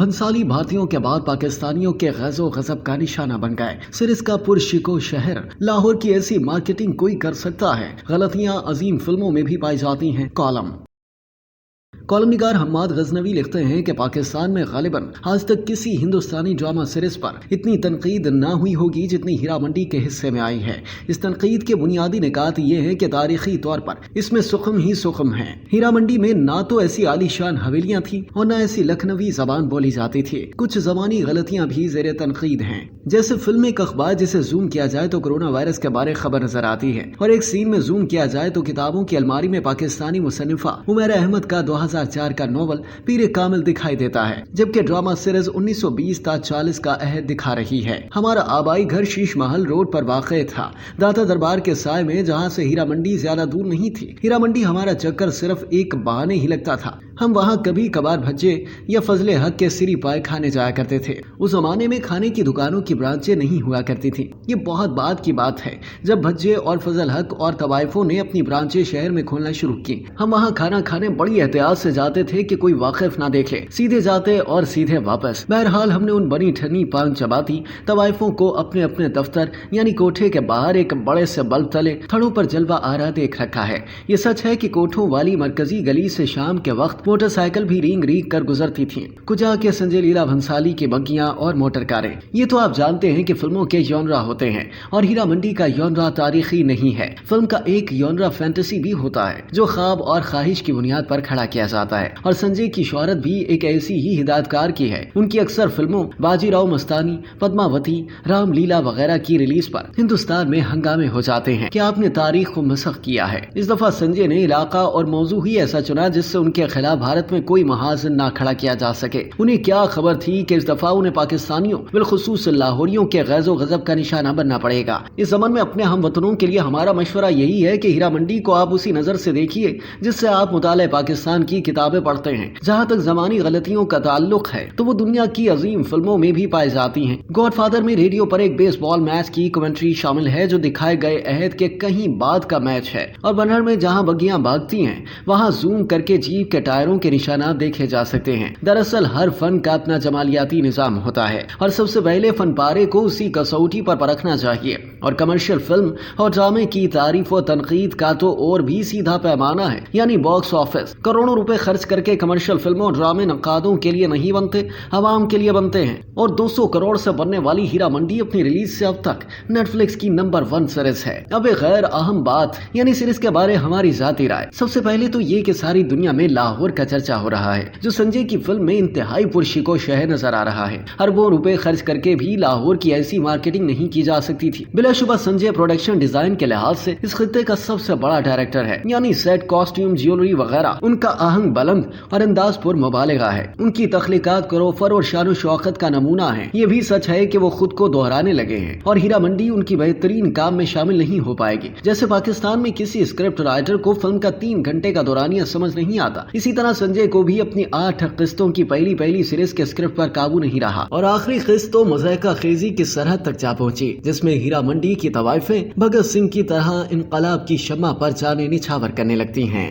भंसाली भारतीयों के बाद पाकिस्तानियों के गज़ो गज़ब का निशाना बन गए। सिरिस का पुरशिको शहर लाहौर की ऐसी मार्केटिंग कोई कर सकता है? गलतियां अजीम फिल्मों में भी पाई जाती हैं। कॉलम निगार हम्माद गजनवी लिखते हैं कि पाकिस्तान में गालिबन आज तक किसी हिंदुस्तानी ड्रामा सीरीज पर इतनी तनकीद ना हुई होगी जितनी हीरा मंडी के हिस्से में आई है। इस तनकीद के बुनियादी निकात ये हैं कि तारीखी तौर पर इसमें सुखम ही सुखम है। हीरा मंडी में ना तो ऐसी आलीशान हवेलियां थी और न ऐसी लखनवी जबान बोली जाती थी। कुछ जबानी गलतियां भी जेर तनकीद हैं। जैसे फिल्म एक अखबार जिसे जूम किया जाए तो कोरोना वायरस के बारे खबर नजर आती है, और एक सीन में जूम किया जाए तो किताबों की अलमारी में पाकिस्तानी मुसन्निफा उमैर अहमद का 2004 का नॉवल पीर कामिल दिखाई देता है, जबकि ड्रामा सीरीज 1920 ता 40 का अहद दिखा रही है। हमारा आबाई घर शीश महल रोड पर वाक़ था, दाता दरबार के साय में, जहाँ से हीरा मंडी ज्यादा दूर नहीं थी। हीरा मंडी हमारा चक्कर सिर्फ एक बहाने ही लगता था। हम वहाँ कभी कभार भज्जे या फजले हक के सिरी पाए खाने जाया करते थे। उस जमाने में खाने की दुकानों की ब्रांचें नहीं हुआ करती थी। ये बहुत बाद की बात है जब भज्जे और फजल हक और तवाइफों ने अपनी ब्रांचें शहर में खोलना शुरू की। हम वहाँ खाना खाने बड़ी एहतियात से जाते थे कि कोई वाकिफ ना देख ले, सीधे जाते और सीधे वापस। बहरहाल हमने उन बनी ठनी पान चबाती तवाइफों को अपने अपने दफ्तर यानी कोठे के बाहर एक बड़े से बल्ब तले थड़ों पर जलवा आ रहा देख रखा है। ये सच है कि कोठों वाली मरकजी गली से शाम के वक्त मोटरसाइकिल भी रींग रींग कर गुजरती थी, कुजा के संजय लीला भंसाली की बग्गियां और मोटर कारें। ये तो आप जानते हैं कि फिल्मों के जॉनरा होते हैं, और हीरा मंडी का जॉनरा तारीखी नहीं है। फिल्म का एक जॉनरा फैंटेसी भी होता है जो ख्वाब और ख्वाहिश की बुनियाद पर खड़ा किया जाता है। और संजय की शोहरत भी एक ऐसी ही हिदायतकार की है। उनकी अक्सर फिल्मों बाजीराव मस्तानी, पद्मावती, रामलीला वगैरह की रिलीज पर हिंदुस्तान में हंगामे हो जाते हैं कि आपने तारीख को मसख किया है। इस दफा संजय ने इलाका और मौजू ही ऐसा चुना जिससे उनके खिलाफ भारत में कोई महाजन ना खड़ा किया जा सके। उन्हें क्या खबर थी कि इस दफा उन्हें पाकिस्तानियों बिलखुसूस लाहौरियों के गैज़ो गज़ब का निशाना बनना पड़ेगा। इस ज़मान में अपने हम वतनों के लिए हमारा मशवरा यही है कि हीरा मंडी को आप उसी नजर से देखिए जिससे आप मुताले पाकिस्तान की किताबें पढ़ते हैं। जहाँ तक ज़मानी गलतियों का ताल्लुक है तो वो दुनिया की अजीम फिल्मों में भी पाई जाती हैं। गॉडफादर में रेडियो पर एक बेसबॉल मैच की कमेंट्री शामिल है जो दिखाए गए अहद के कहीं बाद का मैच है, और बनहर में जहाँ बग्गियां भागती हैं वहाँ जूम करके जीप के टायरों के निशानात देखे जा सकते हैं। दरअसल हर फन का अपना जमालियाती निजाम होता है और सबसे पहले फन पारे को उसी कसौटी पर परखना चाहिए। और कमर्शियल फिल्म और ड्रामे की तारीफ और तनकीद का तो और भी सीधा पैमाना है, यानी बॉक्स ऑफिस। करोड़ों रुपए खर्च करके कमर्शियल फिल्मों और ड्रामे नक्कादों के लिए नहीं बनते, आवाम के लिए बनते हैं। और 200 करोड़ से बनने वाली हीरा मंडी अपनी रिलीज से अब तक नेटफ्लिक्स की नंबर 1 सीरीज है। अब एक गैर अहम बात यानी सीरीज के बारे हमारी जाती राय। सबसे पहले तो ये कि सारी दुनिया में लाहौर का चर्चा हो रहा है जो संजय की फिल्म में इंतहाई पुरशिको शहर नजर आ रहा है। अरबों रुपए खर्च करके भी लाहौर की ऐसी मार्केटिंग नहीं की जा सकती थी। बिलाशुबा संजय प्रोडक्शन डिजाइन के लिहाज से इस खित्ते का सबसे बड़ा डायरेक्टर है, यानी सेट, कॉस्ट्यूम, ज्वेलरी वगैरह उनका आहंग बुलंद और अंदाज पर मुबालिगा है। उनकी तख्लीकात करोफर और शान शौकत का नमूना है। ये भी सच है कि वो खुद को दोहराने लगे हैं और हीरा मंडी उनकी बेहतरीन काम में शामिल नहीं हो पाएगी। जैसे पाकिस्तान में किसी स्क्रिप्ट राइटर को फिल्म का 3 घंटे का दौरानिया समझ नहीं आता, इसी तरह संजय को भी अपनी 8 किस्तों की पहली सीरीज के स्क्रिप्ट पर काबू नहीं रहा और आखिरी किस्त तो मज़ाक़ा खेजी की सरहद तक जा पहुंची, जिसमें हीरा मंडी की तवाइफें भगत सिंह की तरह इनकलाब की शम्मा पर जाने निछावर करने लगती हैं।